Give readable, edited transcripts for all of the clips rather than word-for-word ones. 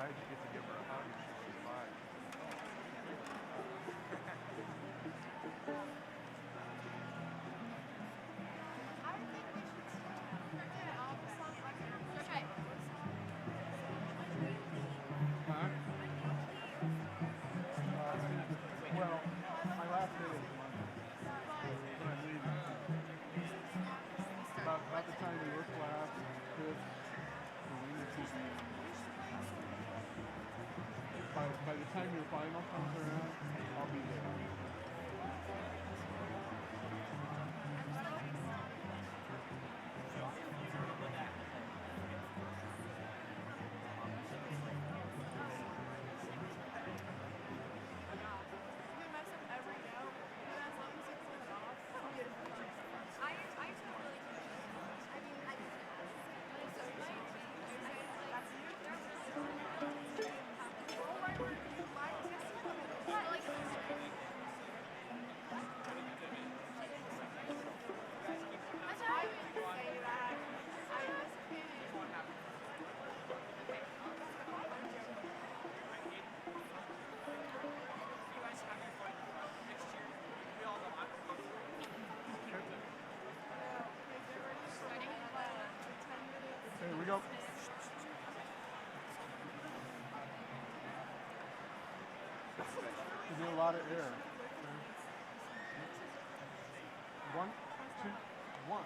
surprised you get to give her a hug and she was 5. Huh? Well, my last day is Monday. When I'm leaving. About the time your class could, we need to be. By the time your final comes around, I'll be there. Here we go. You do a lot of air. Okay. 1, 2, 1.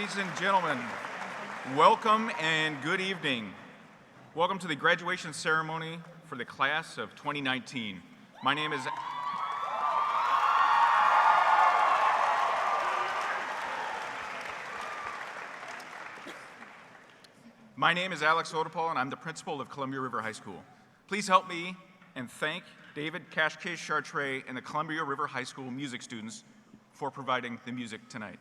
Ladies and gentlemen, welcome and good evening. Welcome to the graduation ceremony for the class of 2019. My name is Alex Odepal, and I'm the principal of Columbia River High School. Please help me and thank David Cashcase Chartre and the Columbia River High School music students for providing the music tonight.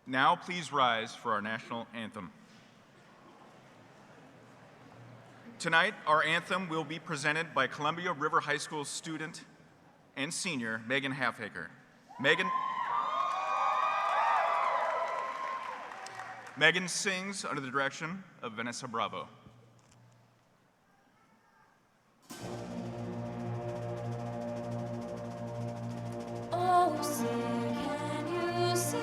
Now please rise for our national anthem. Tonight, our anthem will be presented by Columbia River High School student and senior Megan Halfacre. Megan sings under the direction of Vanessa Bravo. Oh, see, can you see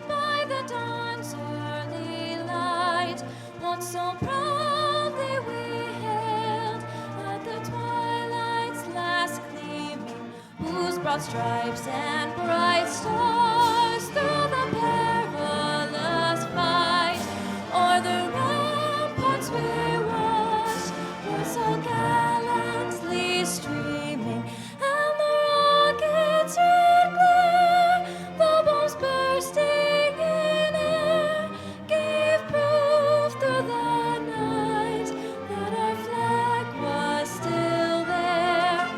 by the dawn's early light what so proudly we hailed at the twilight's last gleaming, whose broad stripes and bright stars through the perilous fight o'er the ramparts we watched were so gallantly streaming, and the rockets' red glare, the bombs bursting in air, gave proof through the night that our flag was still there.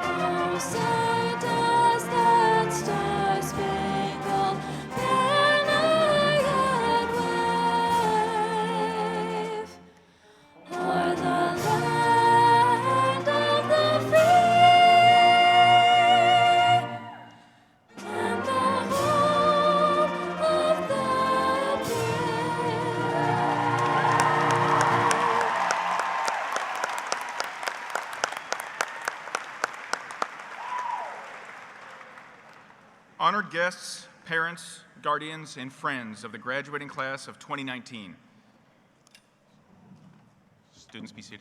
Oh, say does that star-spangled banner yet wave o'er the land of the free and the home of the brave. Honored guests, parents, guardians, and friends of the graduating class of 2019. Students, be seated.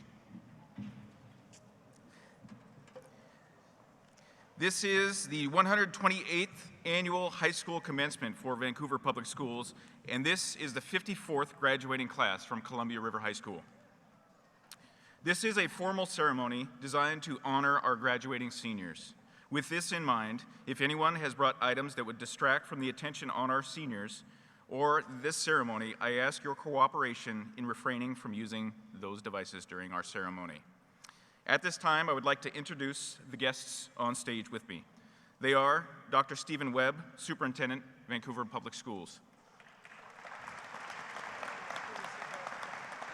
This is the 128th annual high school commencement for Vancouver Public Schools, and this is the 54th graduating class from Columbia River High School. This is a formal ceremony designed to honor our graduating seniors. With this in mind, if anyone has brought items that would distract from the attention on our seniors or this ceremony, I ask your cooperation in refraining from using those devices during our ceremony. At this time, I would like to introduce the guests on stage with me. They are Dr. Stephen Webb, Superintendent, Vancouver Public Schools.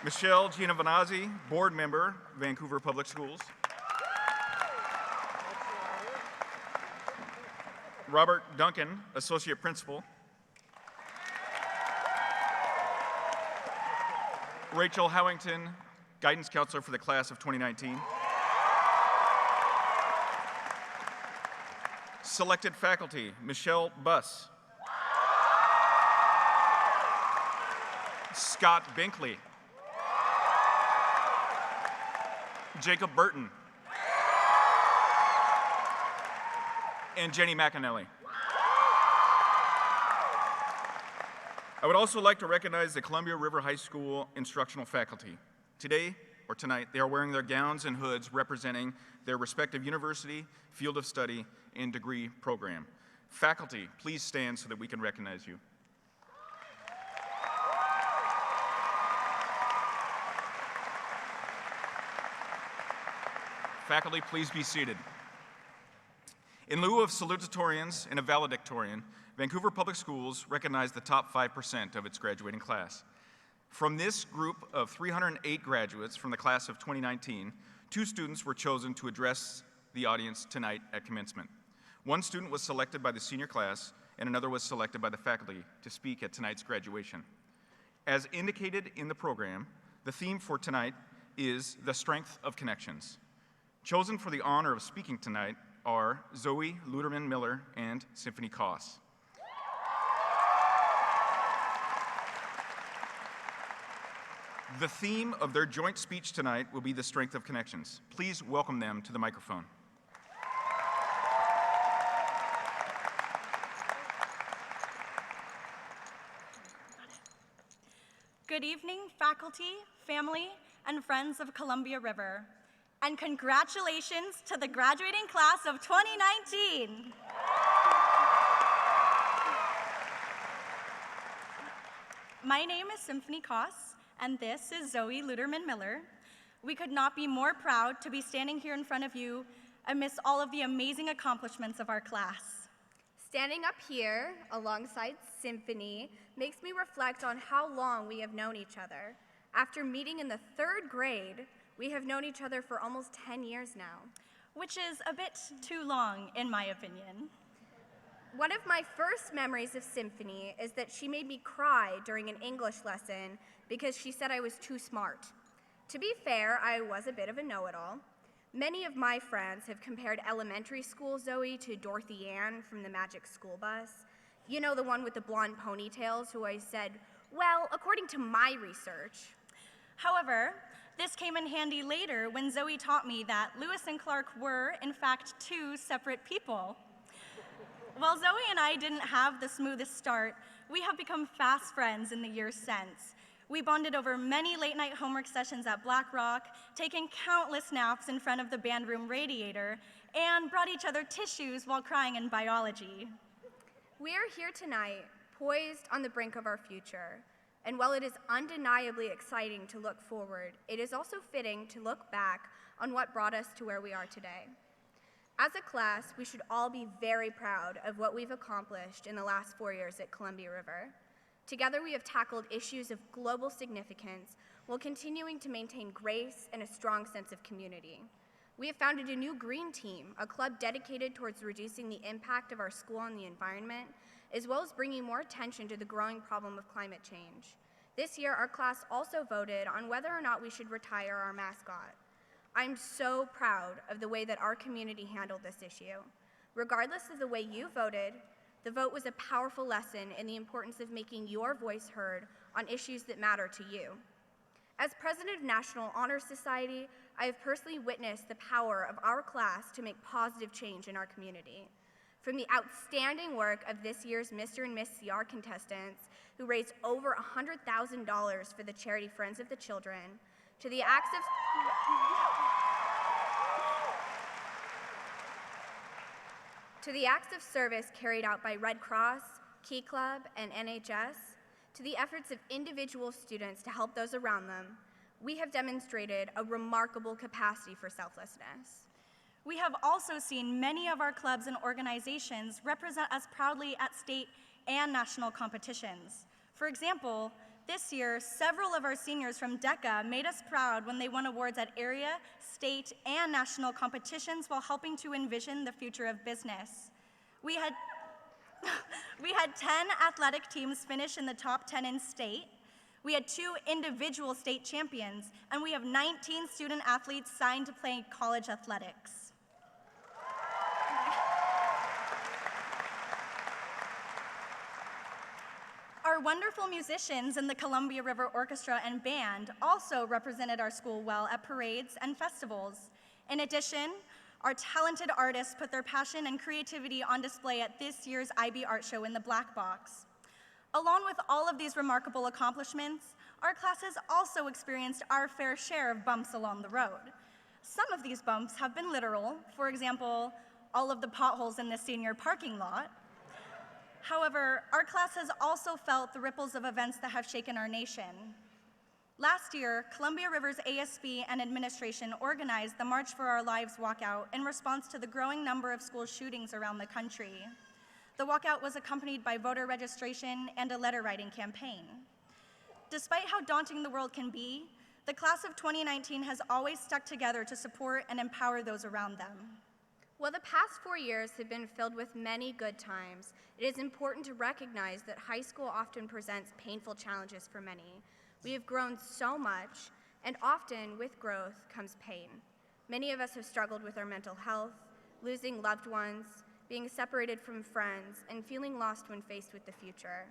Michelle Giovanazzi, Board Member, Vancouver Public Schools. Robert Duncan, Associate Principal. Rachel Howington, Guidance Counselor for the class of 2019. Selected faculty, Michelle Buss. Scott Binkley. Jacob Burton. And Jenny McAnally. I would also like to recognize the Columbia River High School instructional faculty. Today, or tonight, they are wearing their gowns and hoods representing their respective university, field of study, and degree program. Faculty, please stand so that we can recognize you. Faculty, please be seated. In lieu of salutatorians and a valedictorian, Vancouver Public Schools recognized the top 5% of its graduating class. From this group of 308 graduates from the class of 2019, 2 students were chosen to address the audience tonight at commencement. One student was selected by the senior class, and another was selected by the faculty to speak at tonight's graduation. As indicated in the program, the theme for tonight is the strength of connections. Chosen for the honor of speaking tonight are Zoe Luderman Miller and Symphony Koss. The theme of their joint speech tonight will be the strength of connections. Please welcome them to the microphone. Good evening, faculty, family, and friends of Columbia River. And congratulations to the graduating class of 2019. My name is Symphony Koss, and this is Zoe Luderman Miller. We could not be more proud to be standing here in front of you amidst all of the amazing accomplishments of our class. Standing up here alongside Symphony makes me reflect on how long we have known each other. After meeting in the 3rd grade, we have known each other for almost 10 years now. Which is a bit too long, in my opinion. One of my first memories of Symphony is that she made me cry during an English lesson because she said I was too smart. To be fair, I was a bit of a know-it-all. Many of my friends have compared elementary school Zoe to Dorothy Ann from the Magic School Bus. You know, the one with the blonde ponytails who I said, well, according to my research. However, this came in handy later when Zoe taught me that Lewis and Clark were, in fact, 2 separate people. While Zoe and I didn't have the smoothest start, we have become fast friends in the years since. We bonded over many late-night homework sessions at Black Rock, taking countless naps in front of the band room radiator, and brought each other tissues while crying in biology. We are here tonight, poised on the brink of our future. And while it is undeniably exciting to look forward, it is also fitting to look back on what brought us to where we are today. As a class, we should all be very proud of what we've accomplished in the last 4 years at Columbia River. Together, we have tackled issues of global significance while continuing to maintain grace and a strong sense of community. We have founded a new green team, a club dedicated towards reducing the impact of our school on the environment, as well as bringing more attention to the growing problem of climate change. This year, our class also voted on whether or not we should retire our mascot. I'm so proud of the way that our community handled this issue. Regardless of the way you voted, the vote was a powerful lesson in the importance of making your voice heard on issues that matter to you. As president of National Honor Society, I have personally witnessed the power of our class to make positive change in our community. From the outstanding work of this year's Mr. and Miss CR contestants, who raised over $100,000 for the charity Friends of the Children, to the acts of service carried out by Red Cross, Key Club, and NHS, to the efforts of individual students to help those around them, we have demonstrated a remarkable capacity for selflessness. We have also seen many of our clubs and organizations represent us proudly at state and national competitions. For example, this year, several of our seniors from DECA made us proud when they won awards at area, state, and national competitions while helping to envision the future of business. We had 10 athletic teams finish in the top 10 in state. We had 2 individual state champions, and we have 19 student athletes signed to play college athletics. Our wonderful musicians in the Columbia River Orchestra and Band also represented our school well at parades and festivals. In addition, our talented artists put their passion and creativity on display at this year's IB Art Show in the Black Box. Along with all of these remarkable accomplishments, our class has also experienced our fair share of bumps along the road. Some of these bumps have been literal, for example, all of the potholes in the senior parking lot. However, our class has also felt the ripples of events that have shaken our nation. Last year, Columbia River's ASB and administration organized the March for Our Lives walkout in response to the growing number of school shootings around the country. The walkout was accompanied by voter registration and a letter-writing campaign. Despite how daunting the world can be, the class of 2019 has always stuck together to support and empower those around them. While the past 4 years have been filled with many good times, it is important to recognize that high school often presents painful challenges for many. We have grown so much, and often with growth comes pain. Many of us have struggled with our mental health, losing loved ones, being separated from friends, and feeling lost when faced with the future.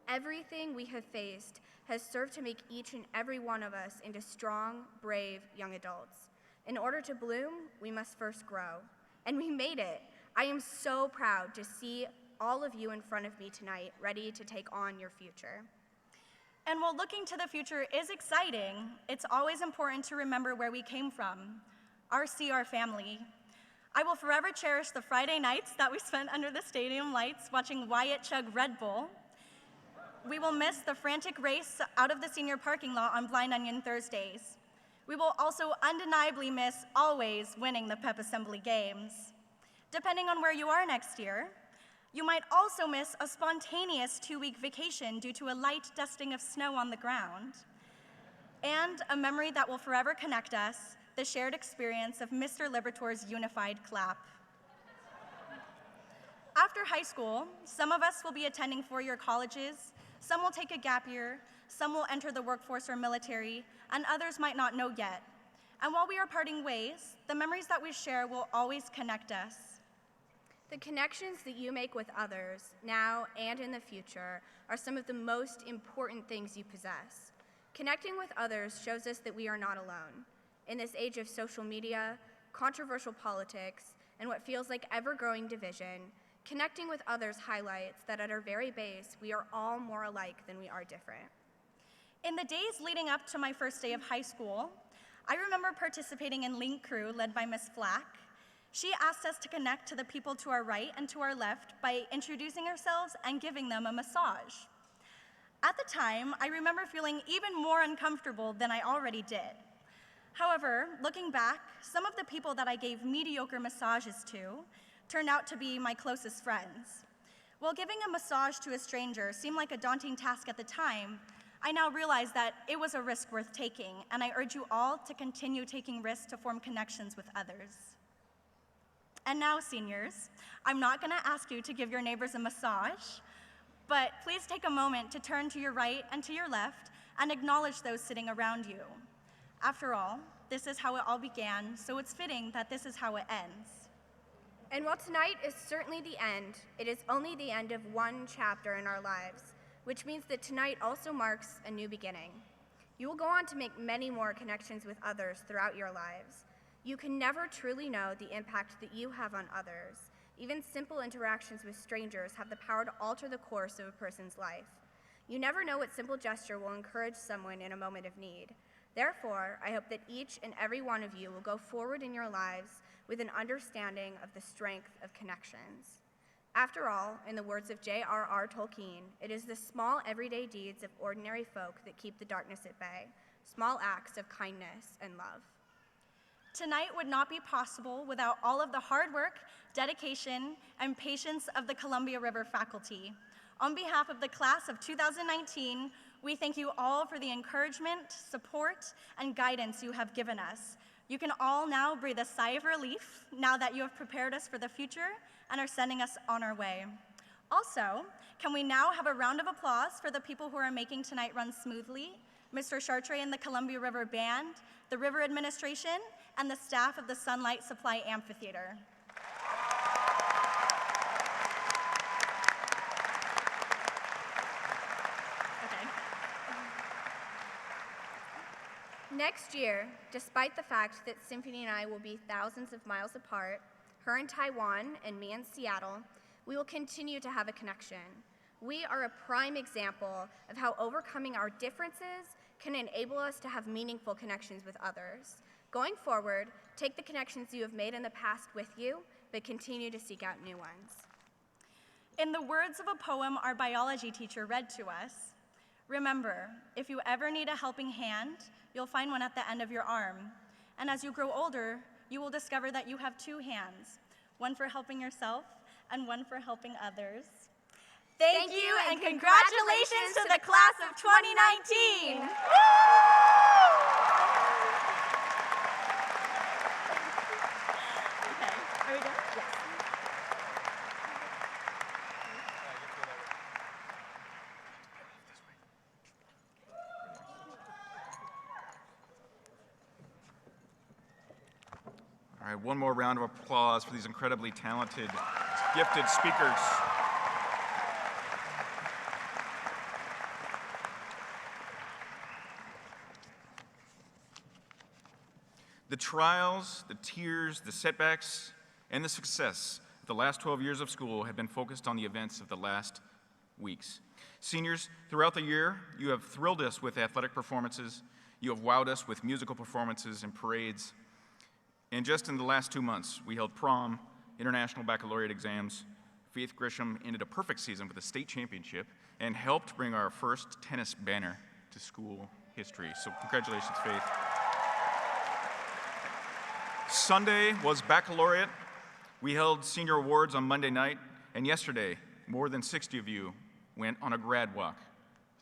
Everything we have faced has served to make each and every one of us into strong, brave young adults. In order to bloom, we must first grow. And we made it. I am so proud to see all of you in front of me tonight, ready to take on your future. And while looking to the future is exciting, it's always important to remember where we came from, our CR family. I will forever cherish the Friday nights that we spent under the stadium lights watching Wyatt chug Red Bull. We will miss the frantic race out of the senior parking lot on Blind Onion Thursdays. We will also undeniably miss always winning the Pep Assembly games. Depending on where you are next year, you might also miss a spontaneous 2-week vacation due to a light dusting of snow on the ground, and a memory that will forever connect us, the shared experience of Mr. Libertor's unified clap. After high school, some of us will be attending four-year colleges, some will take a gap year, some will enter the workforce or military, and others might not know yet. And while we are parting ways, the memories that we share will always connect us. The connections that you make with others, now and in the future, are some of the most important things you possess. Connecting with others shows us that we are not alone. In this age of social media, controversial politics, and what feels like ever-growing division, connecting with others highlights that at our very base, we are all more alike than we are different. In the days leading up to my first day of high school, I remember participating in Link Crew led by Miss Flack. She asked us to connect to the people to our right and to our left by introducing ourselves and giving them a massage. At the time, I remember feeling even more uncomfortable than I already did. However, looking back, some of the people that I gave mediocre massages to turned out to be my closest friends. While giving a massage to a stranger seemed like a daunting task at the time, I now realize that it was a risk worth taking, and I urge you all to continue taking risks to form connections with others. And now, seniors, I'm not going to ask you to give your neighbors a massage, but please take a moment to turn to your right and to your left and acknowledge those sitting around you. After all, this is how it all began, so it's fitting that this is how it ends. And while tonight is certainly the end, it is only the end of one chapter in our lives, which means that tonight also marks a new beginning. You will go on to make many more connections with others throughout your lives. You can never truly know the impact that you have on others. Even simple interactions with strangers have the power to alter the course of a person's life. You never know what simple gesture will encourage someone in a moment of need. Therefore, I hope that each and every one of you will go forward in your lives with an understanding of the strength of connections. After all, in the words of J.R.R. Tolkien, it is the small everyday deeds of ordinary folk that keep the darkness at bay, small acts of kindness and love. Tonight would not be possible without all of the hard work, dedication, and patience of the Columbia River faculty. On behalf of the class of 2019, we thank you all for the encouragement, support, and guidance you have given us. You can all now breathe a sigh of relief now that you have prepared us for the future and are sending us on our way. Also, can we now have a round of applause for the people who are making tonight run smoothly? Mr. Chartre and the Columbia River Band, the River Administration, and the staff of the Sunlight Supply Amphitheater. Next year, despite the fact that Symphony and I will be thousands of miles apart, her in Taiwan and me in Seattle, we will continue to have a connection. We are a prime example of how overcoming our differences can enable us to have meaningful connections with others. Going forward, take the connections you have made in the past with you, but continue to seek out new ones. In the words of a poem our biology teacher read to us, remember, if you ever need a helping hand, you'll find one at the end of your arm. And as you grow older, you will discover that you have two hands, one for helping yourself and one for helping others. Thank you, and congratulations to the class of 2019! Okay, are we done? Yes. All right, one more round of applause for these incredibly talented, gifted speakers. The trials, the tears, the setbacks, and the success of the last 12 years of school have been focused on the events of the last weeks. Seniors, throughout the year, you have thrilled us with athletic performances, you have wowed us with musical performances and parades, and just in the last 2 months, we held prom, international baccalaureate exams. Faith Grisham ended a perfect season with a state championship and helped bring our first tennis banner to school history. So congratulations, Faith. Sunday was Baccalaureate. We held senior awards on Monday night, and yesterday, more than 60 of you went on a grad walk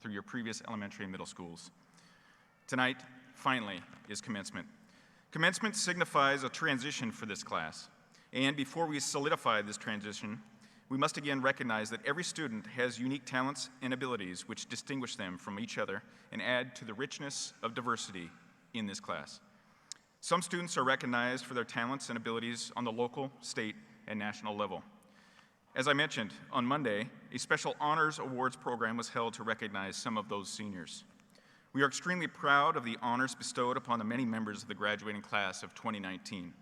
through your previous elementary and middle schools. Tonight, finally, is commencement. Commencement signifies a transition for this class, and before we solidify this transition, we must again recognize that every student has unique talents and abilities which distinguish them from each other and add to the richness of diversity in this class. Some students are recognized for their talents and abilities on the local, state, and national level. As I mentioned, on Monday, a special honors awards program was held to recognize some of those seniors. We are extremely proud of the honors bestowed upon the many members of the graduating class of 2019.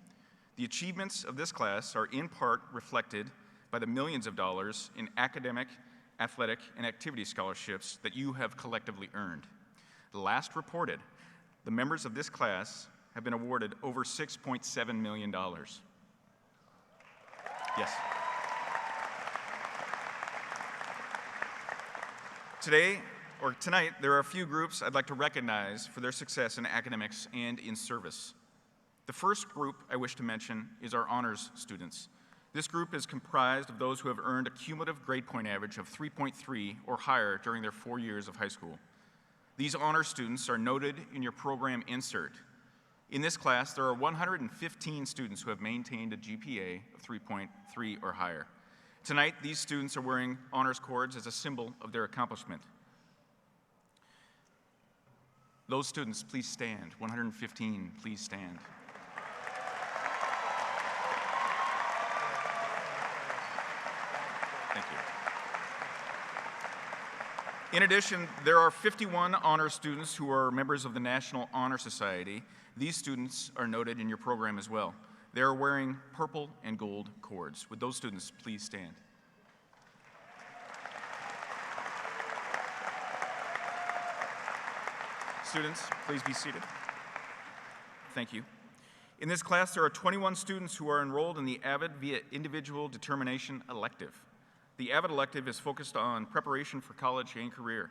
The achievements of this class are in part reflected by the millions of dollars in academic, athletic, and activity scholarships that you have collectively earned. Last reported, the members of this class have been awarded over $6.7 million. Yes. Tonight, there are a few groups I'd like to recognize for their success in academics and in service. The first group I wish to mention is our honors students. This group is comprised of those who have earned a cumulative grade point average of 3.3 or higher during their 4 years of high school. These honors students are noted in your program insert. In this class, there are 115 students who have maintained a GPA of 3.3 or higher. Tonight, these students are wearing honors cords as a symbol of their accomplishment. Those students, please stand. 115, please stand. Thank you. In addition, there are 51 honor students who are members of the National Honor Society. These students are noted in your program as well. They are wearing purple and gold cords. Would those students please stand? Students, please be seated. Thank you. In this class, there are 21 students who are enrolled in the AVID via Individual Determination elective. The AVID elective is focused on preparation for college and career.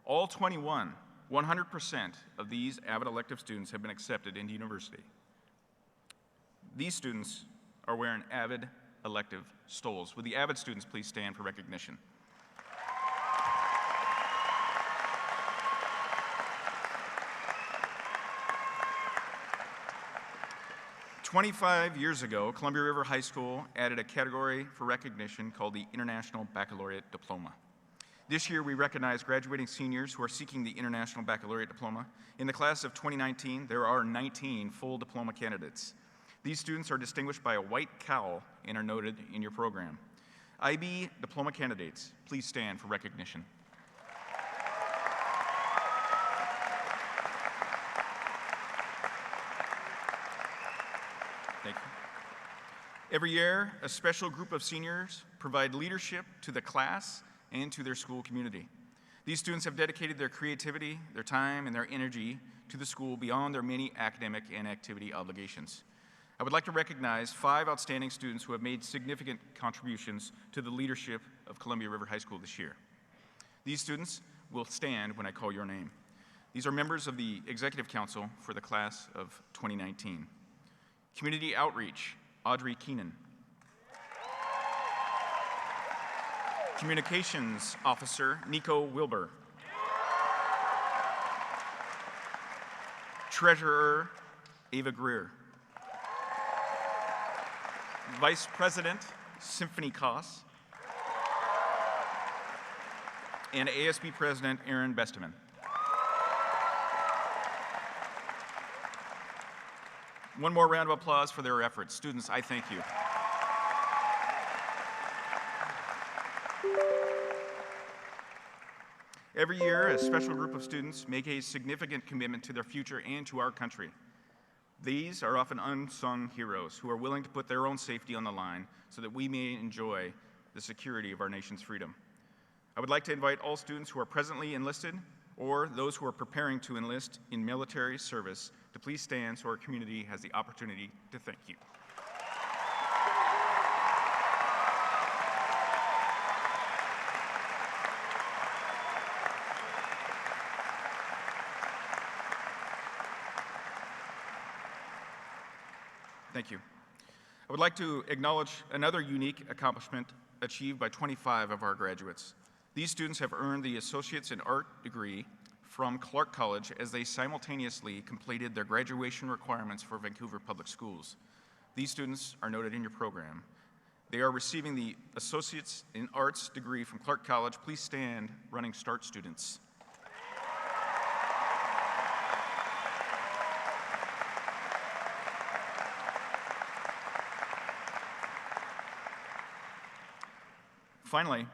All 21, 100% of these AVID elective students have been accepted into university. These students are wearing AVID elective stoles. Would the AVID students please stand for recognition? "25 years ago, Columbia River High School added a category for recognition called the International Baccalaureate Diploma. This year, we recognize graduating seniors who are seeking the International Baccalaureate Diploma. In the class of 2019, there are 19 full diploma candidates. These students are distinguished by a white cowl and are noted in your program. IB diploma candidates, please stand for recognition. Thank you. Every year, a special group of seniors provide leadership to the class and to their school community. These students have dedicated their creativity, their time, and their energy to the school beyond their many academic and activity obligations. I would like to recognize 5 outstanding students who have made significant contributions to the leadership of Columbia River High School this year. These students will stand when I call your name. These are members of the Executive Council for the class of 2019. Community Outreach, Audrey Keenan. Communications Officer, Nico Wilbur. Treasurer, Ava Greer. Vice President, Symphony Koss. And ASB President, Aaron Besteman. One more round of applause for their efforts. Students, I thank you. Every year, a special group of students make a significant commitment to their future and to our country. These are often unsung heroes who are willing to put their own safety on the line so that we may enjoy the security of our nation's freedom. I would like to invite all students who are presently enlisted or those who are preparing to enlist in military service to please stand so our community has the opportunity to thank you. Thank you. I would like to acknowledge another unique accomplishment achieved by 25 of our graduates. These students have earned the Associates in Art degree from Clark College as they simultaneously completed their graduation requirements for Vancouver Public Schools. These students are noted in your program. They are receiving the Associates in Arts degree from Clark College. Please stand, Running Start students. Finally,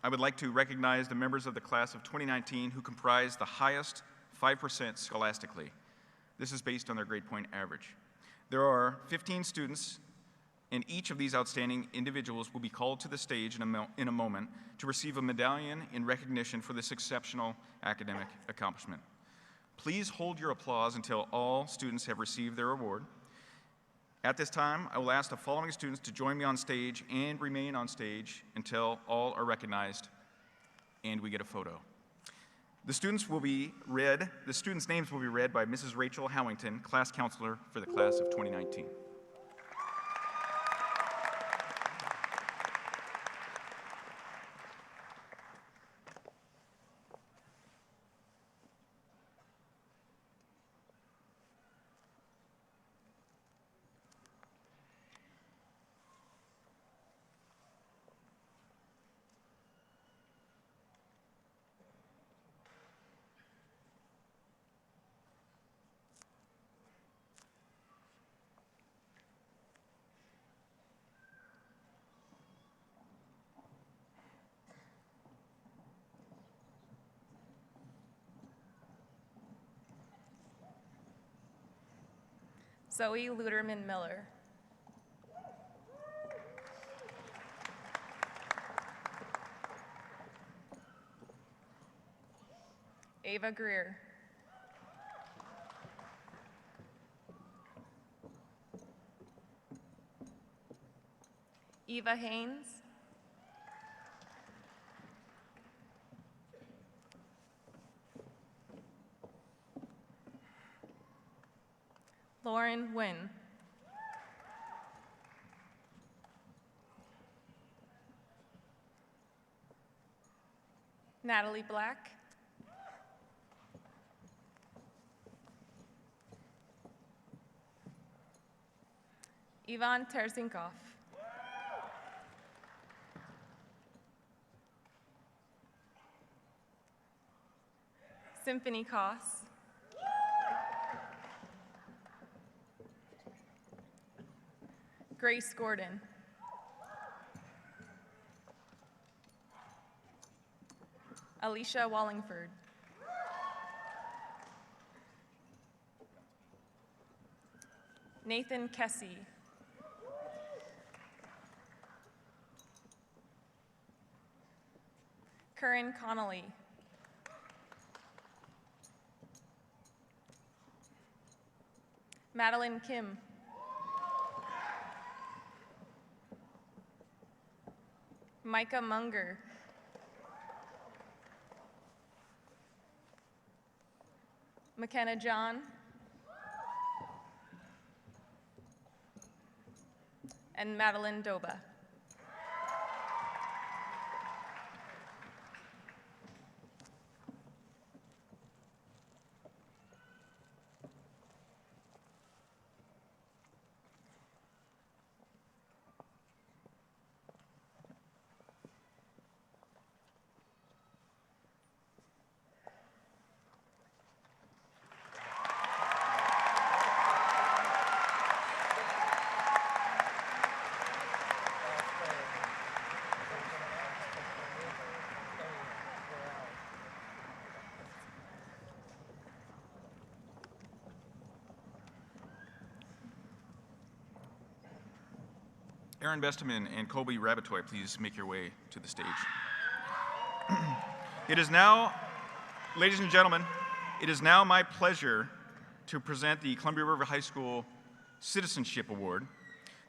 I would like to recognize the members of the class of 2019 who comprise the highest 5% scholastically. This is based on their grade point average. There are 15 students, and each of these outstanding individuals will be called to the stage in a moment to receive a medallion in recognition for this exceptional academic accomplishment. Please hold your applause until all students have received their award. At this time, I will ask the following students to join me on stage and remain on stage until all are recognized and we get a photo. The students' names will be read by Mrs. Rachel Howington, class counselor for the class of 2019. Zoe Luderman Miller. Ava Greer. Eva Haynes. Lauren Nguyen. Natalie Black. Ivan Terzinkov. Symphony Koss. Grace Gordon. Alicia Wallingford. Nathan Kessie. Curran Connolly. Madeline Kim. Micah Munger. McKenna John. And Madeline Doba. Aaron Besteman and Colby Rabatoy, please make your way to the stage. It is now, ladies and gentlemen, it is now my pleasure to present the Columbia River High School Citizenship Award.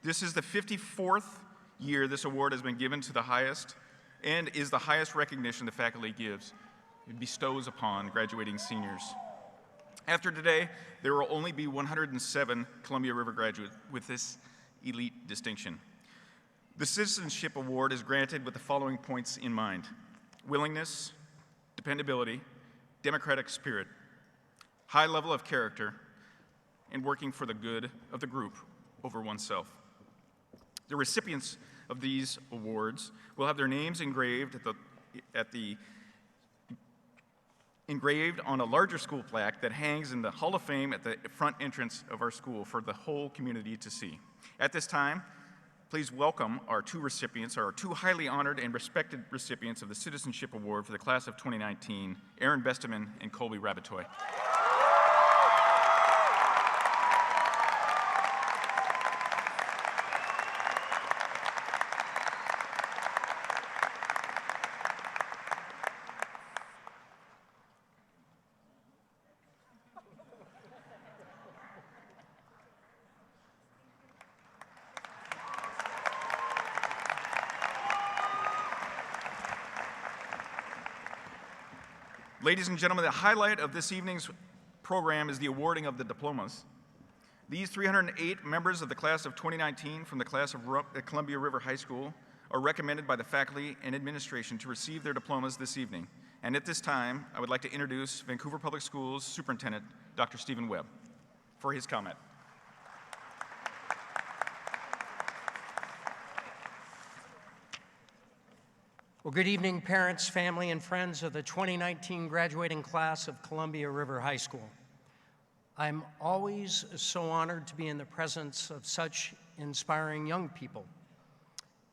This is the 54th year this award has been given to the highest and is the highest recognition the faculty gives. It bestows upon graduating seniors. After today, there will only be 107 Columbia River graduates with this elite distinction. The Citizenship Award is granted with the following points in mind: willingness, dependability, democratic spirit, high level of character, and working for the good of the group over oneself. The recipients of these awards will have their names engraved engraved on a larger school plaque that hangs in the Hall of Fame at the front entrance of our school for the whole community to see. At this time, please welcome our two recipients, our two highly honored and respected recipients of the Citizenship Award for the class of 2019, Aaron Besteman and Colby Rabatoy. Ladies and gentlemen, the highlight of this evening's program is the awarding of the diplomas. These 308 members of the class of 2019 from the class of Columbia River High School are recommended by the faculty and administration to receive their diplomas this evening. And at this time, I would like to introduce Vancouver Public Schools Superintendent, Dr. Stephen Webb, for his comment. Well, good evening, parents, family, and friends of the 2019 graduating class of Columbia River High School. I'm always so honored to be in the presence of such inspiring young people.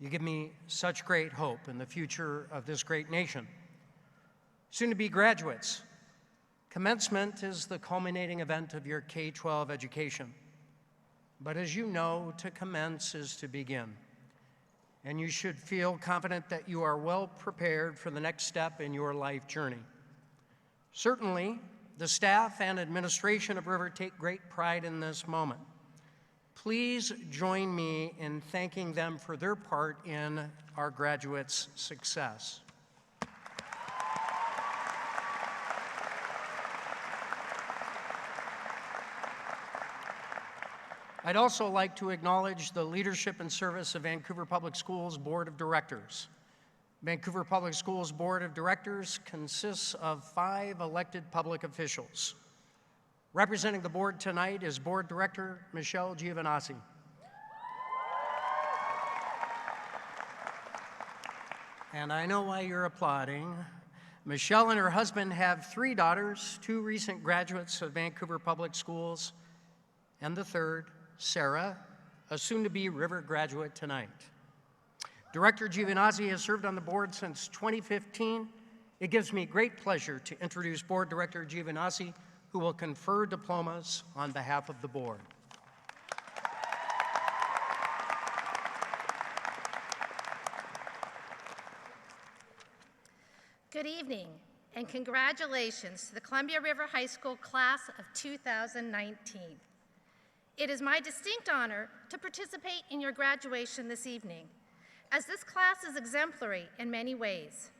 You give me such great hope in the future of this great nation. Soon-to-be graduates, commencement is the culminating event of your K-12 education. But as you know, to commence is to begin. And you should feel confident that you are well prepared for the next step in your life journey. Certainly, the staff and administration of River take great pride in this moment. Please join me in thanking them for their part in our graduates' success. I'd also like to acknowledge the leadership and service of Vancouver Public Schools Board of Directors. Vancouver Public Schools Board of Directors consists of 5 elected public officials. Representing the board tonight is Board Director Michelle Giovanazzi. And I know why you're applauding. Michelle and her husband have 3 daughters, 2 recent graduates of Vancouver Public Schools, and the third, Sarah, a soon-to-be River graduate tonight. Director Giovanazzi has served on the board since 2015. It gives me great pleasure to introduce Board Director Giovanazzi, who will confer diplomas on behalf of the board. Good evening, and congratulations to the Columbia River High School class of 2019. It is my distinct honor to participate in your graduation this evening, as this class is exemplary in many ways.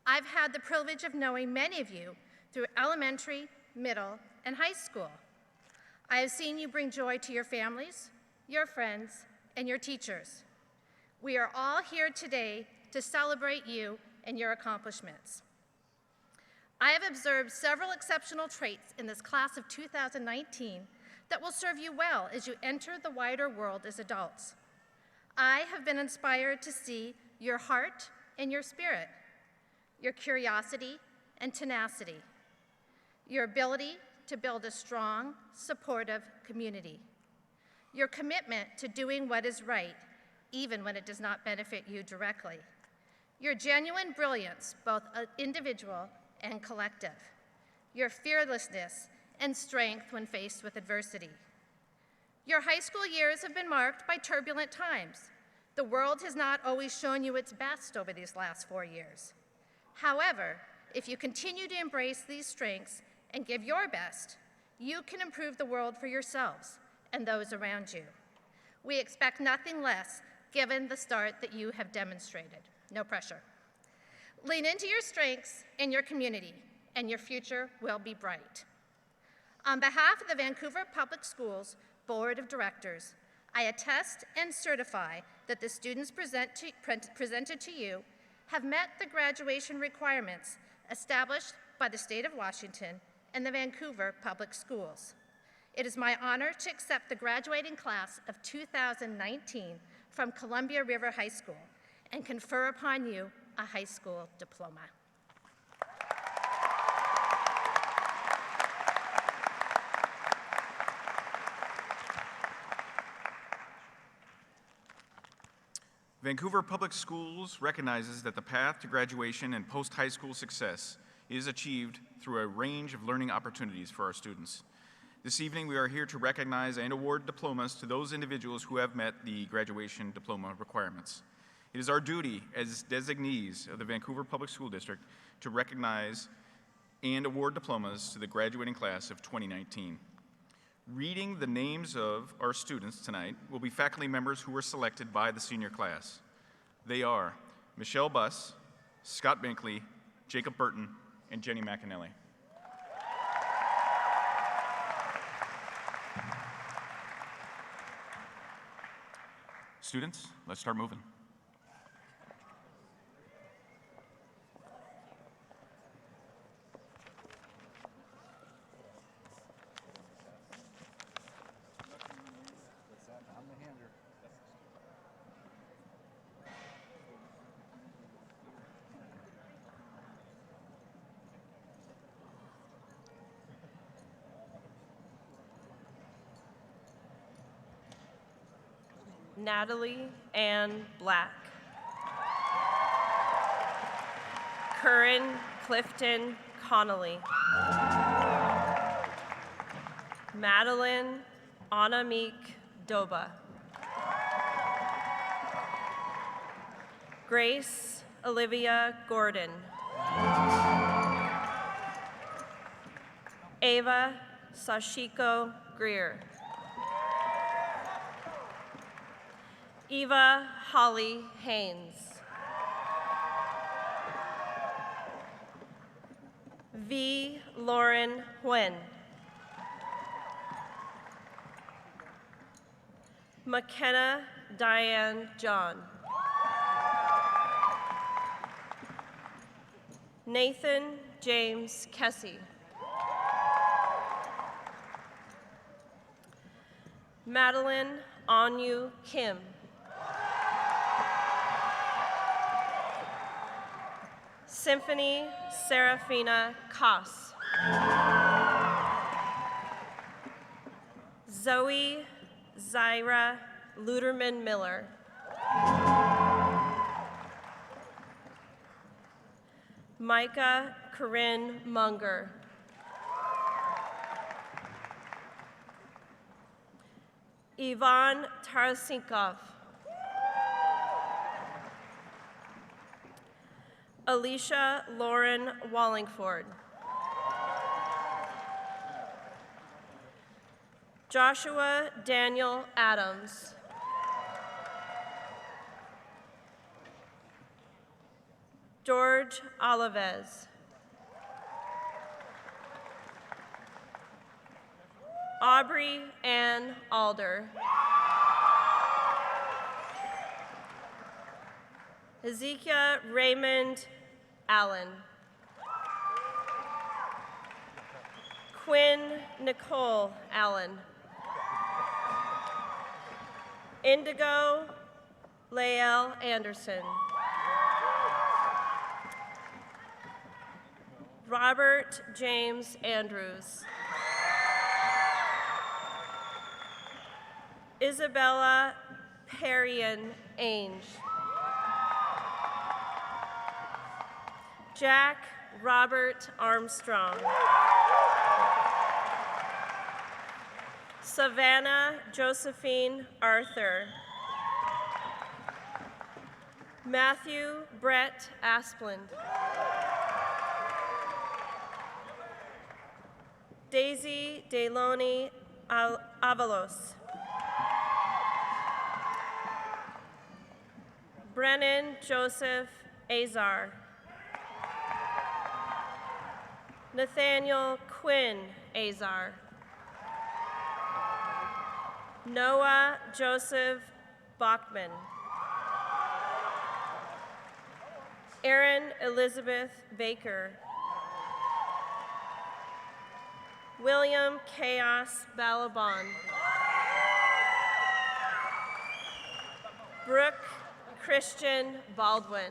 I've had the privilege of knowing many of you through elementary, middle, and high school. I have seen you bring joy to your families, your friends, and your teachers. We are all here today to celebrate you and your accomplishments. I have observed several exceptional traits in this class of 2019 that will serve you well as you enter the wider world as adults. I have been inspired to see your heart and your spirit, your curiosity and tenacity, your ability to build a strong, supportive community, your commitment to doing what is right, even when it does not benefit you directly, your genuine brilliance, both individual and collective, your fearlessness and strength when faced with adversity. Your high school years have been marked by turbulent times, The world has not always shown you its best over these last 4 years. However, if you continue to embrace these strengths and give your best, you can improve the world for yourselves and those around you. We expect nothing less given the start that you have demonstrated. No pressure. Lean into your strengths in your community, and your future will be bright. On behalf of the Vancouver Public Schools Board of Directors, I attest and certify that the students presented to you have met the graduation requirements established by the state of Washington and the Vancouver Public Schools. It is my honor to accept the graduating class of 2019 from Columbia River High School and confer upon you a high school diploma. Vancouver Public Schools recognizes that the path to graduation and post-high school success is achieved through a range of learning opportunities for our students. This evening, we are here to recognize and award diplomas to those individuals who have met the graduation diploma requirements. It is our duty as designees of the Vancouver Public School District to recognize and award diplomas to the graduating class of 2019. Reading the names of our students tonight will be faculty members who were selected by the senior class. They are Michelle Buss, Scott Binkley, Jacob Burton, and Jenny McAnally. Students, let's start moving. Natalie Ann Black. Curran Clifton Connolly. Madeline Anamik Doba. Grace Olivia Gordon. Ava Sashiko Greer. Eva Holly Haynes. V. Lauren Huen. McKenna Diane John. Nathan James Kessie. Madeline Anyu Kim. Symphony Serafina Koss. Zoe Zyra Luderman Miller. Micah Corinne Munger. Ivan Tarasinkov. Alicia Lauren Wallingford. Joshua Daniel Adams. George Olives. Aubrey Ann Alder. Ezekiel Raymond Allen. Quinn Nicole Allen. Indigo Lael Anderson. Robert James Andrews. Isabella Perrion Ainge. Jack Robert Armstrong. Savannah Josephine Arthur. Matthew Brett Asplund. Daisy Deloni Avalos. Brennan Joseph Azar. Nathaniel Quinn Azar. Noah Joseph Bachman. Erin Elizabeth Baker. William Chaos Balabon. Brooke Christian Baldwin.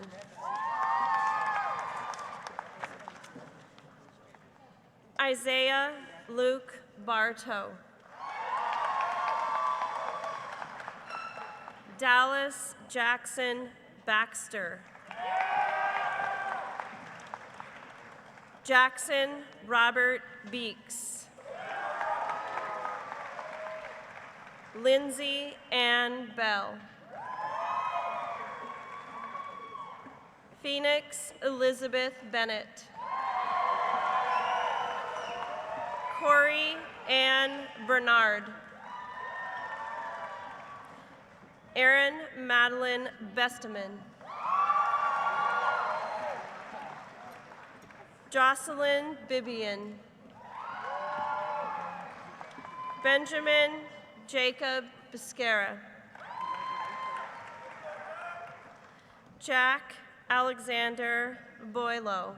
Isaiah Luke Bartow. Dallas Jackson Baxter. Jackson Robert Beeks. Lindsay Ann Bell. Phoenix Elizabeth Bennett. Corey Ann Bernard. Erin Madeline Besteman. Jocelyn Bibian. Benjamin Jacob Biscara. Jack Alexander Boylo.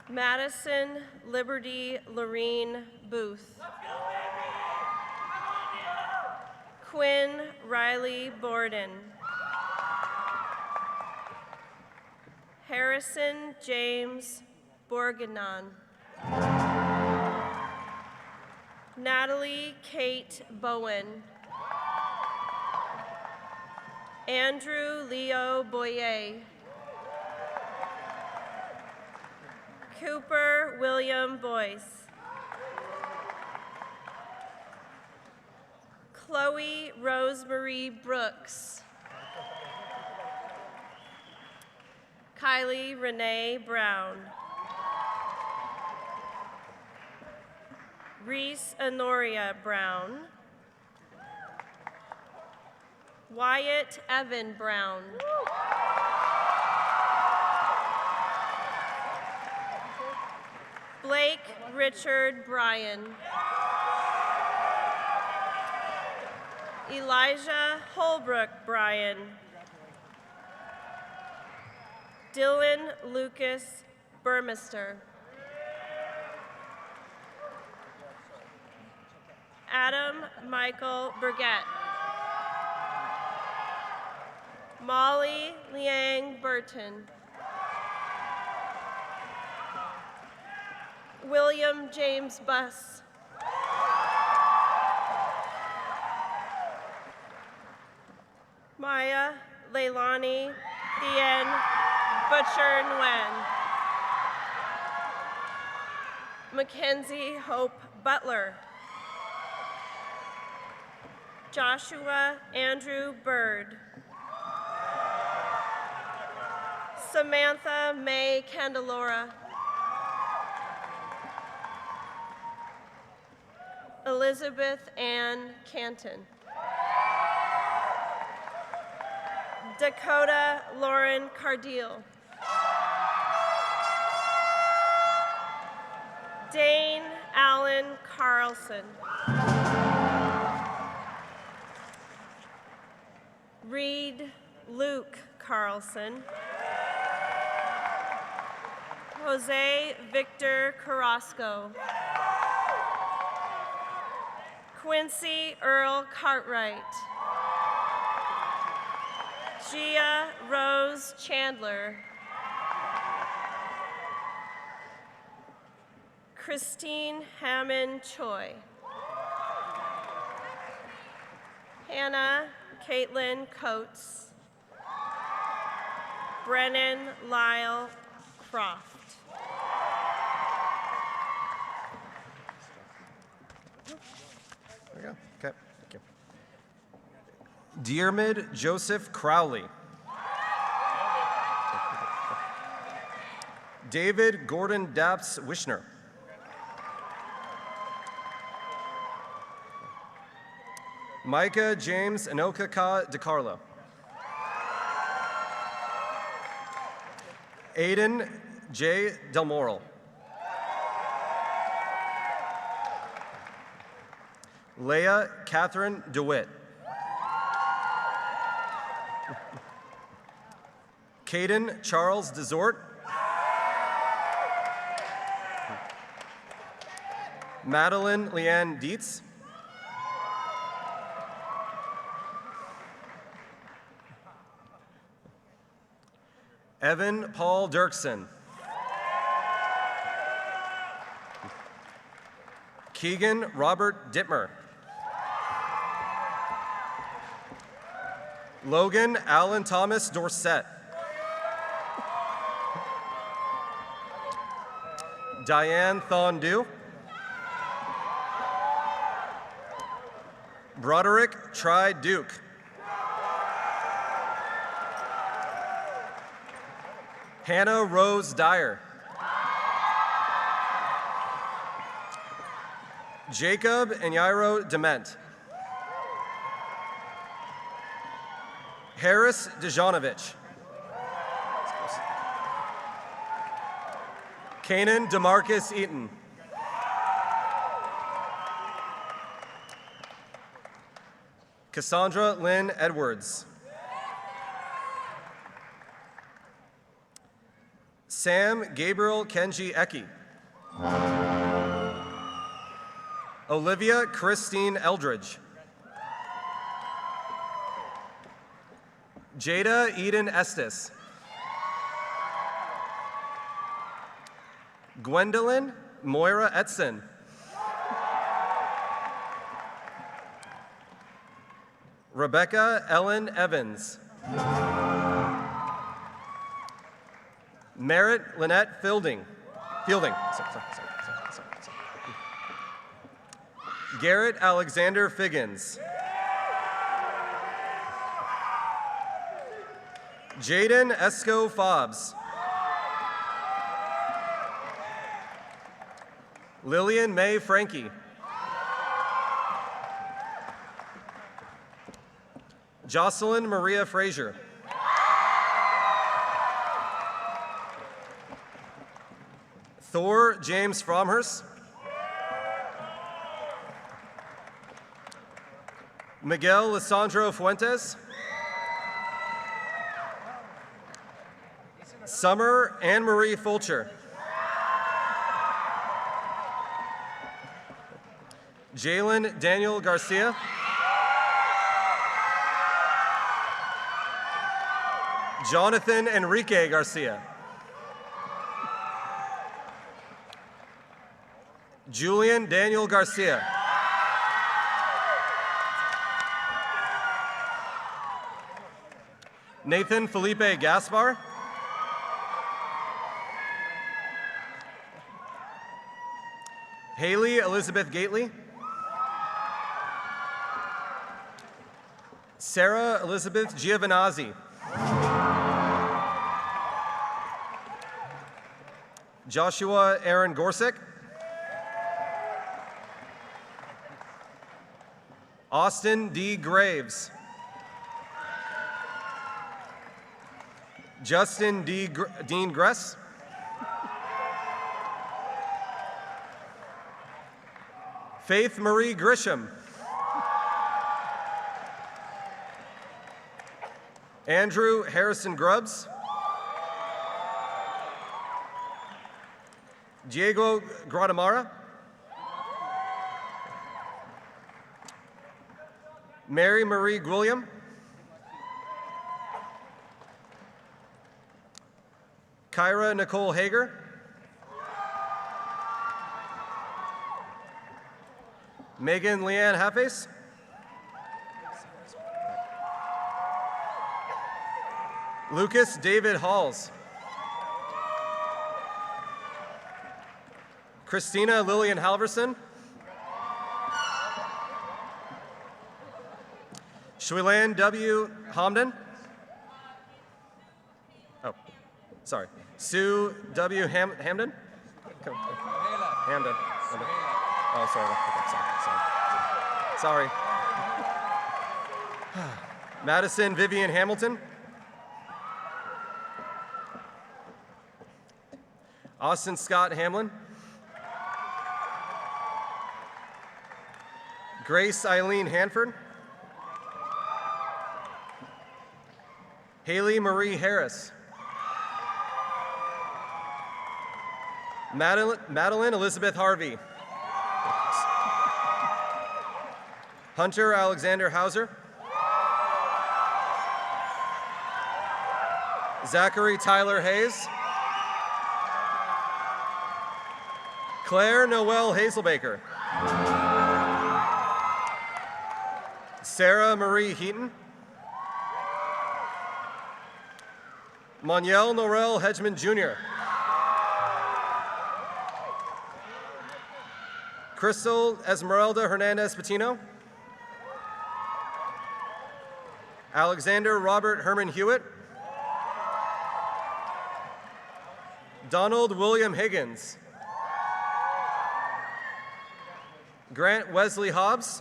Madison Liberty Lorene Booth. Quinn Riley Borden. Harrison James Borganon. Natalie Kate Bowen. Andrew Leo Boyer. Cooper William Boyce. Chloe Rosemary Brooks. Kylie Renee Brown. Reese Honoria Brown. Wyatt Evan Brown. Blake Richard Bryan. Elijah Holbrook Bryan. Dylan Lucas Burmester. Adam Michael Burgett. Molly Liang Burton. William James Buss. Maya Leilani Thien Butcher Nguyen. Mackenzie Hope Butler. Joshua Andrew Bird. Samantha May Candelora. Elizabeth Ann Canton. Dakota Lauren Cardeal. Dane Allen Carlson. Reed Luke Carlson. Jose Victor Carrasco. Quincy Earl Cartwright. Gia Rose Chandler. Christine Hammond Choi. Hannah Caitlin Coates. Brennan Lyle Croft. There we go. Okay, thank you. Diarmid Joseph Crowley. David Gordon Daps Wishner. Micah James Anokaka DeCarlo. Aiden J. Delmoral. Leah Catherine DeWitt. Caden Charles Desort. Madeline Leanne Dietz. Evan Paul Dirksen. Keegan Robert Dittmer. Logan Alan Thomas Dorset. Diane Thondu. Broderick Tri Duke. Hannah Rose Dyer. Jacob Enyairo Dement. Harris Dejanovich. Kanan DeMarcus Eaton. Cassandra Lynn Edwards. Sam Gabriel Kenji Eki. Olivia Christine Eldridge. Jada Eden Estes. Gwendolyn Moira Etson. Rebecca Ellen Evans. Merritt Lynette Fielding. Garrett Alexander Figgins. Jaden Esco Fobbs. Lillian May Frankie. Jocelyn Maria Frazier. Thor James Fromhurst. Miguel Lisandro Fuentes. Summer Anne Marie Fulcher. Jalen Daniel Garcia. Jonathan Enrique Garcia. Julian Daniel Garcia. Nathan Felipe Gaspar. Haley Elizabeth Gately. Sarah Elizabeth Giovinazzi. Joshua Aaron Gorsick. Austin D. Graves. Justin Dean Gress. Faith Marie Grisham. Andrew Harrison Grubbs. Diego Guadamara. Mary Marie Gwilliam. Kyra Nicole Hager. Megan Leanne Halface. Lucas David Halls. Christina Lillian Halverson. Shuilan W. Hamden. Oh, sorry. Sue W. Hamden. Hamden. Oh, sorry. Okay, sorry. Madison Vivian Hamilton. Austin Scott Hamlin. Grace Eileen Hanford. Haley Marie Harris. Madeline Elizabeth Harvey. Hunter Alexander Hauser. Zachary Tyler Hayes. Claire Noel Hazelbaker. Sarah Marie Heaton. Moniel Norel Hedgeman Jr. Crystal Esmeralda Hernandez Patino. Alexander Robert Herman Hewitt. Donald William Higgins. Grant Wesley Hobbs.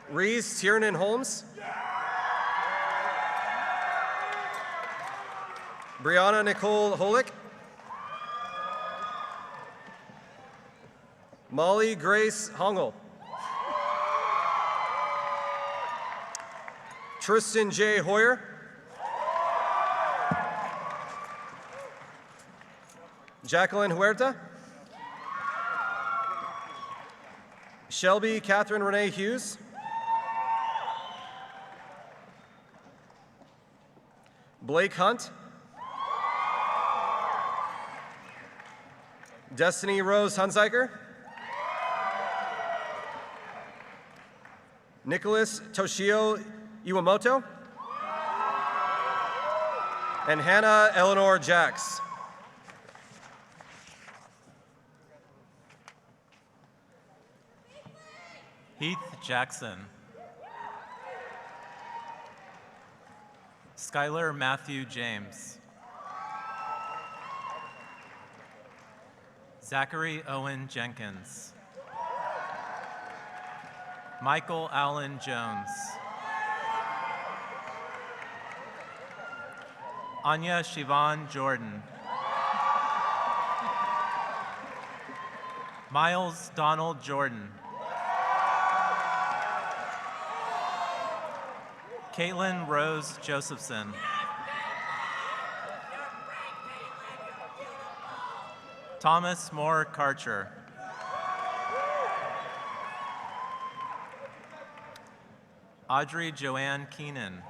Reese Tiernan Holmes. Brianna Nicole Holick. Molly Grace Hongel. Tristan J. Hoyer. Jacqueline Huerta. Shelby Catherine Renee Hughes. Blake Hunt. Destiny Rose Hunziker. Nicholas Toshio Iwamoto. And Hannah Eleanor Jacks. Heath Jackson. Skylar Matthew James. Zachary Owen Jenkins. Michael Allen Jones. Anya Siobhan Jordan. Miles Donald Jordan. Caitlin Rose Josephson. Thomas Moore Karcher. Audrey Joanne Keenan.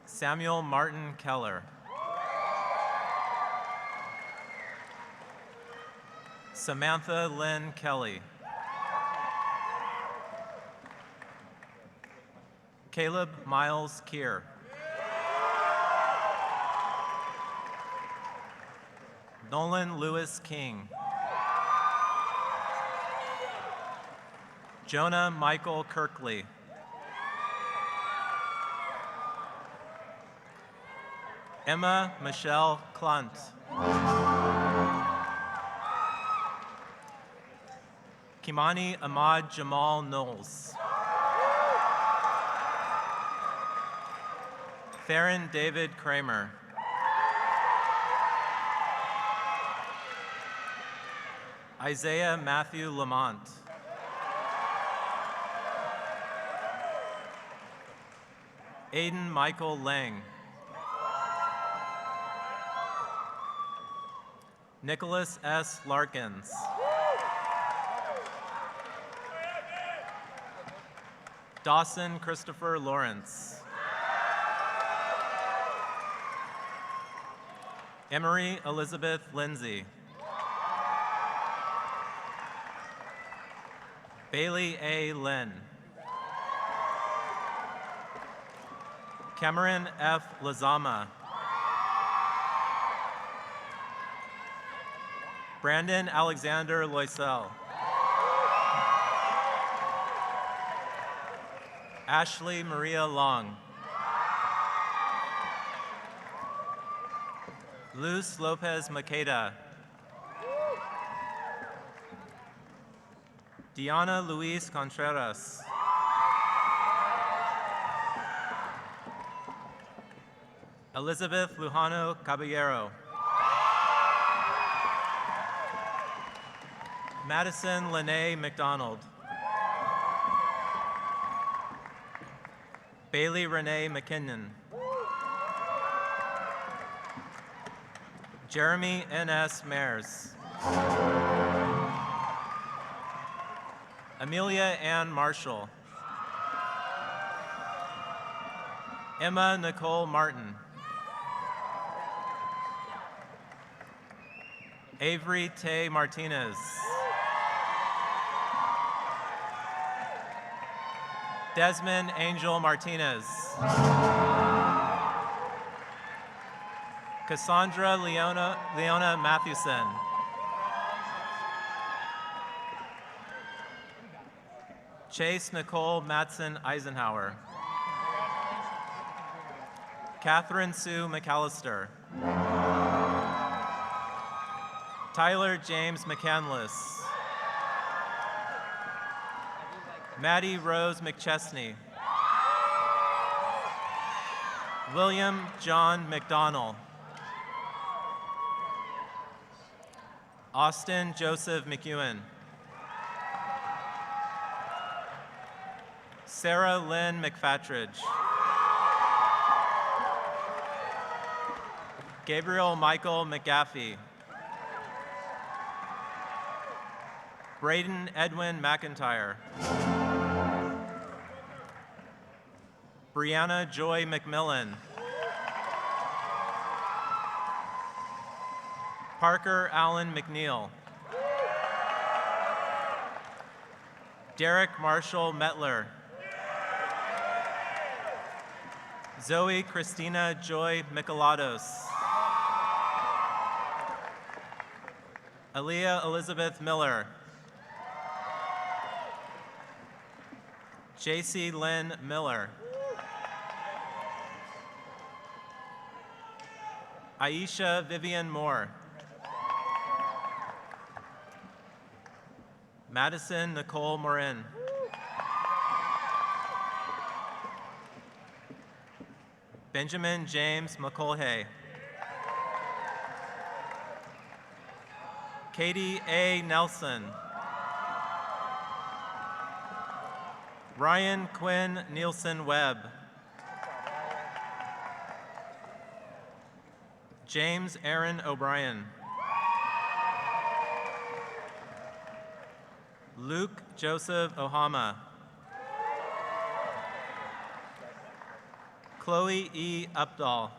Samuel Martin Keller. Samantha Lynn Kelly. Caleb Miles Keir. Nolan Lewis King. Jonah Michael Kirkley. Emma Michelle Klunt. Kimani Ahmad Jamal Knowles. Theron David Kramer. Isaiah Matthew Lamont. Aiden Michael Lang. Nicholas S. Larkins. Dawson Christopher Lawrence. Emery Elizabeth Lindsay. Bailey A. Lynn. Cameron F. Lazama. Brandon Alexander Loisel. Ashley Maria Long. Luz Lopez Maqueda. Diana Luis Contreras. Elizabeth Lujano Caballero. Madison Lene McDonald. Bailey Renee McKinnon. Jeremy N.S. Mares. Amelia Ann Marshall. Emma Nicole Martin. Avery Tay Martinez. Desmond Angel Martinez. Cassandra Leona Mathewson. Chase Nicole Matson Eisenhower. Catherine Sue McAllister. Tyler James McCandless. Maddie Rose McChesney. William John McDonnell. Austin Joseph McEwen. Sarah Lynn McFatridge. Gabriel Michael McGaffey. Braden Edwin McIntyre. Brianna Joy McMillan. Parker Allen McNeil. Derek Marshall Metler. Zoe Christina Joy Michelados. Aaliyah Elizabeth Miller. JC Lynn Miller. Aisha Vivian Moore. Madison Nicole Morin. Benjamin James McColhay. Katie A. Nelson. Ryan Quinn Nielsen Webb. James Aaron O'Brien. Luke Joseph Ohama. Chloe E. Updahl.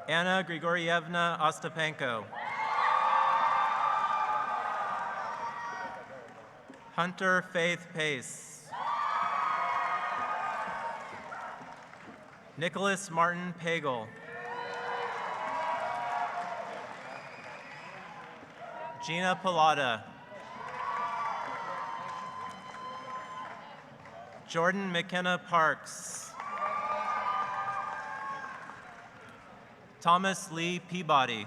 Anna Grigorievna Ostapenko. Hunter Faith Pace. Nicholas Martin Pagel. Gina Pilata. Jordan McKenna Parks. Thomas Lee Peabody.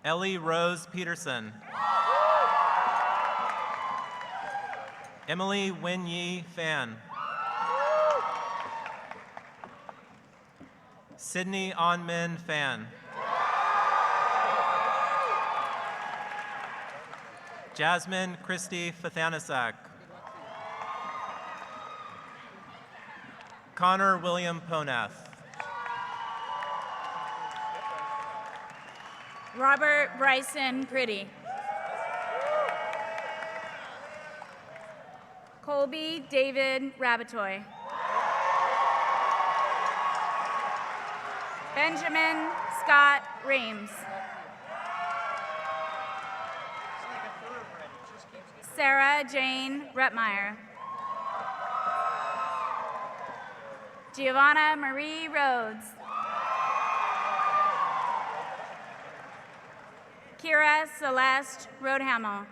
Ellie Rose Peterson. Emily Win Yi Fan. Sydney Onmin Fan. Jasmine Christie Fathanasak. Connor William Ponath. Robert Bryson Pretty. Colby David Rabatoy. Benjamin Scott Rames. Sarah Jane Retmeyer. Giovanna Marie Rhodes. Kira Celeste Roadhamel.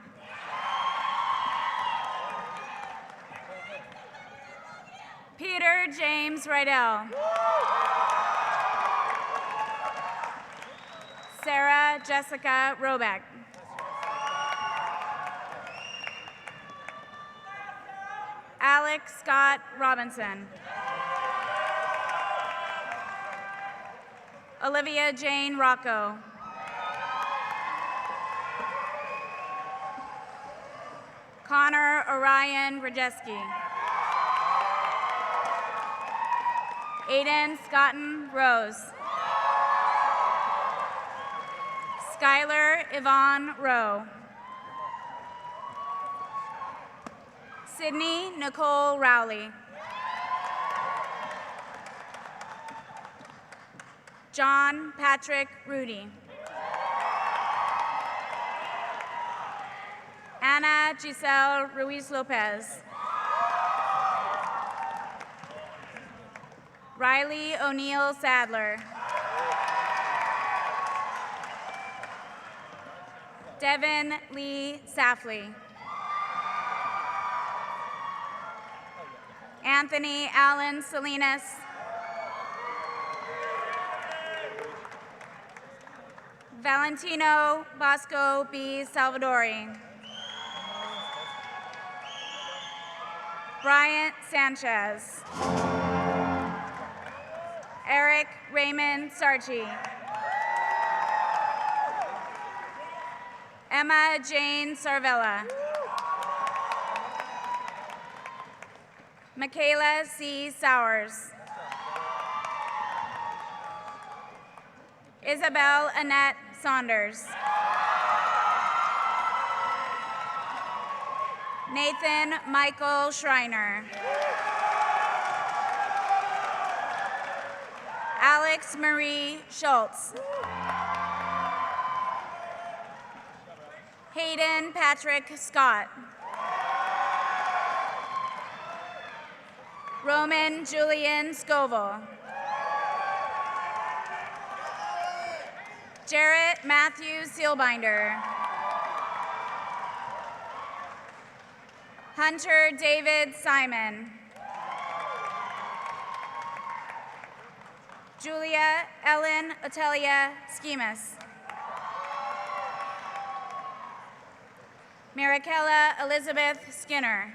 Peter James Rydell. Sarah Jessica Robeck. Alex Scott Robinson. Olivia Jane Rocco. Connor Orion Rajeski. Aiden Scotton Rose. Skylar Yvonne Rowe. Sydney Nicole Rowley. John Patrick Rudy. Anna Giselle Ruiz Lopez. Riley O'Neill Sadler. Devin Lee Safley. Anthony Allen Salinas. Valentino Bosco B. Salvadori. Bryant Sanchez. Eric Raymond Sarchi. Emma Jane Sarvella. Michaela C. Sowers. Isabel Annette Saunders. Nathan Michael Schreiner. Alex Marie Schultz. Hayden Patrick Scott. Roman Julian Scoville. Jarrett Matthew Sealbinder. Hunter David Simon. Julia Ellen Otelia Schemas. Marikella Elizabeth Skinner.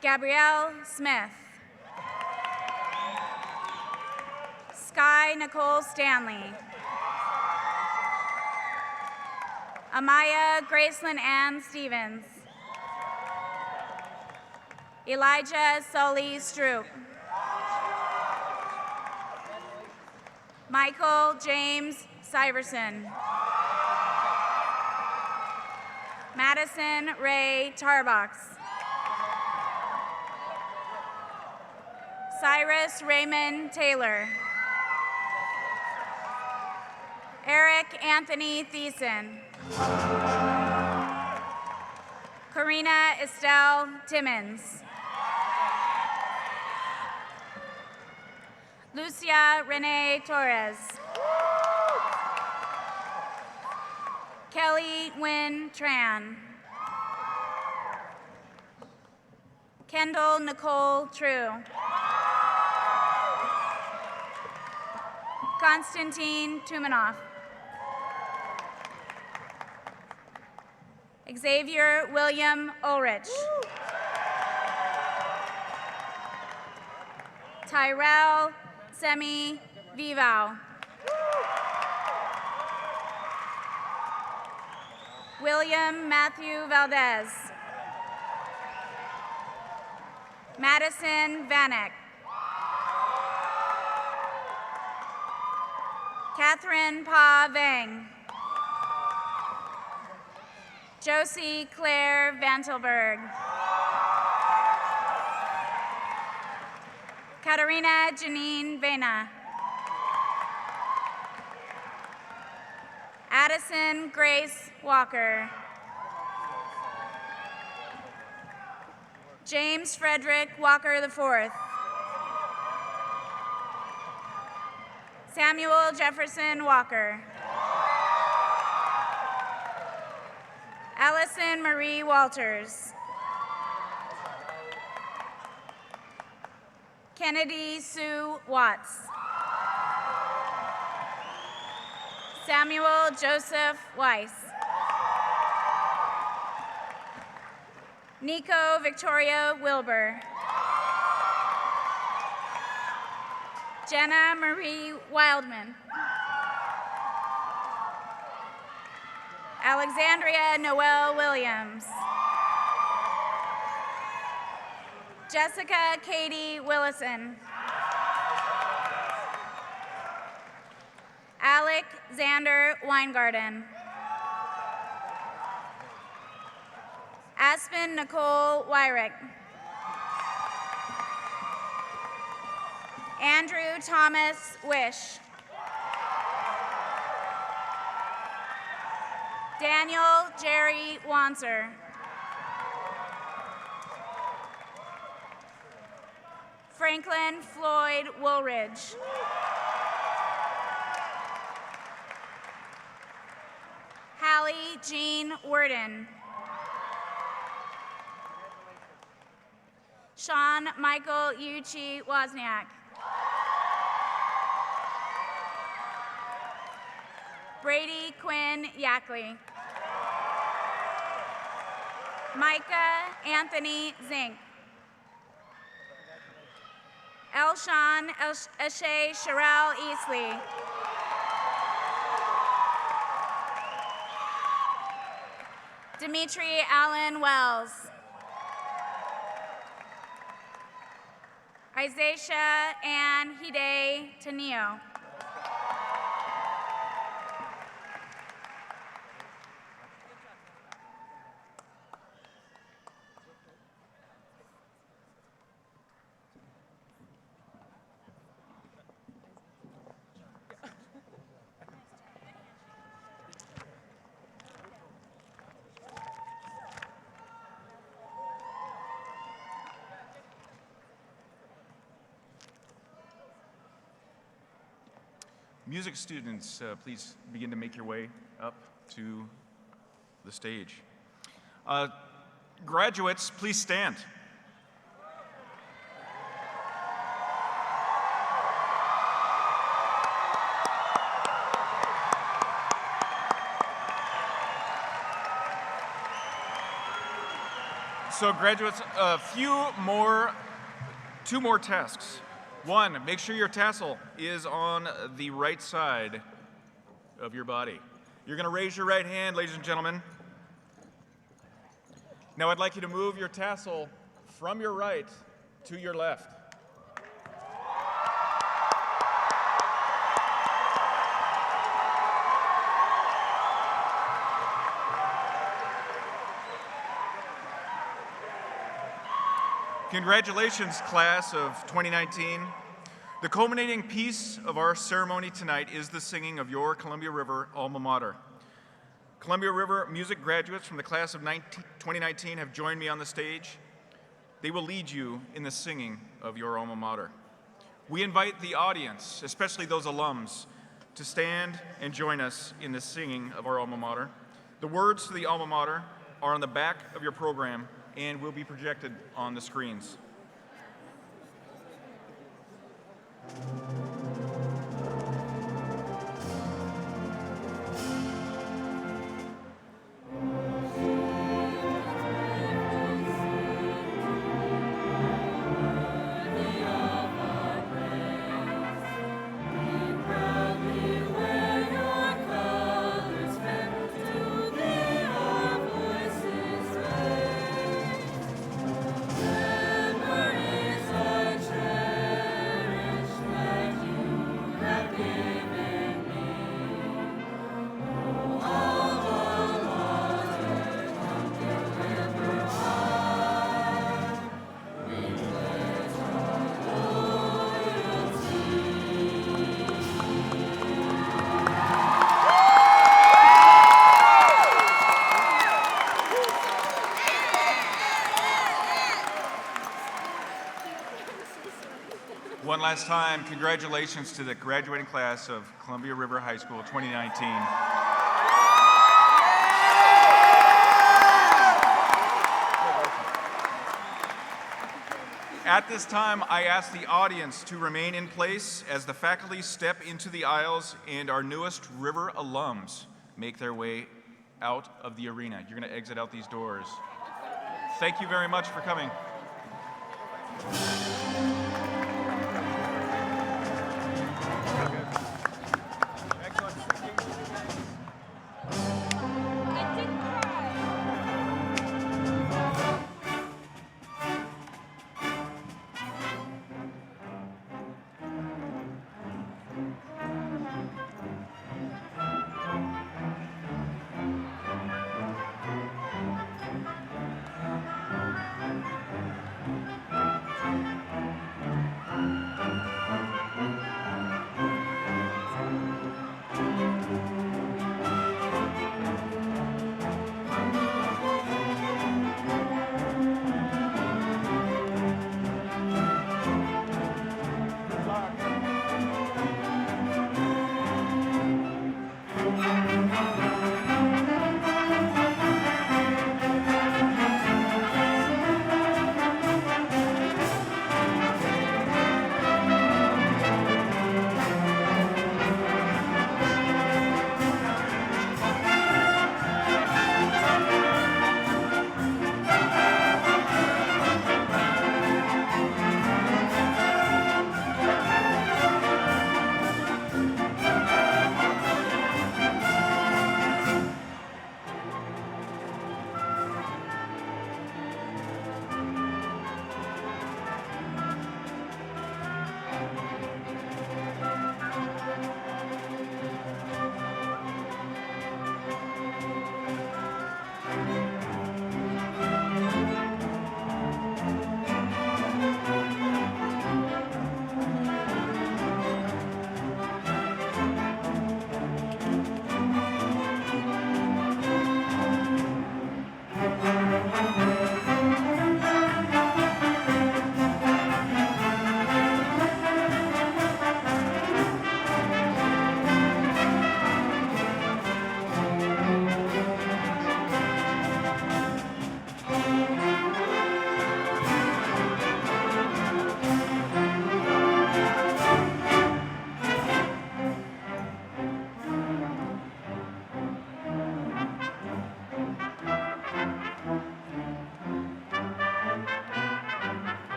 Gabrielle Smith. Sky Nicole Stanley. Amaya Gracelyn Ann Stevens. Elijah Sully Stroop. Michael James Syverson. Madison Ray Tarbox. Cyrus Raymond Taylor. Eric Anthony Thiessen. Karina Estelle Timmons. Lucia Renee Torres. Kelly Wynn Tran. Kendall Nicole True. Konstantin Tumanoff. Xavier William Ulrich. Tyrell Semi Vivau. William Matthew Valdez. Madison Vanek. Catherine Pa Vang. Josie Claire Vantelberg. Katarina Janine Vena. Addison Grace Walker. James Frederick Walker IV. Samuel Jefferson Walker. Allison Marie Walters. Kennedy Sue Watts. Samuel Joseph Weiss. Nico Victoria Wilbur. Jenna Marie Wildman. Alexandria Noel Williams. Jessica Katie Willison. Alec Xander Weingarten. Aspen Nicole Wyrick. Andrew Thomas Wish. Daniel Jerry Wanser. Franklin Floyd Woolridge. Hallie Jean Worden. Sean Michael Yuchi Wozniak. Brady Quinn Yackley. Micah Anthony Zink. Elshawn Eshe Sherelle Easley. Dimitri Allen Wells. Isaiah Ann Hide Tanio. Music students, please begin to make your way up to the stage. Graduates, please stand. So graduates, two more tasks. One, make sure your tassel is on the right side of your body. You're going to raise your right hand, ladies and gentlemen. Now I'd like you to move your tassel from your right to your left. Congratulations, class of 2019. The culminating piece of our ceremony tonight is the singing of your Columbia River alma mater. Columbia River music graduates from the class of 2019 have joined me on the stage. They will lead you in the singing of your alma mater. We invite the audience, especially those alums, to stand and join us in the singing of our alma mater. The words to the alma mater are on the back of your program and will be projected on the screens. last time, congratulations to the graduating class of Columbia River High School 2019. At this time, I ask the audience to remain in place as the faculty step into the aisles and our newest River alums make their way out of the arena. You're going to exit out these doors. Thank you very much for coming.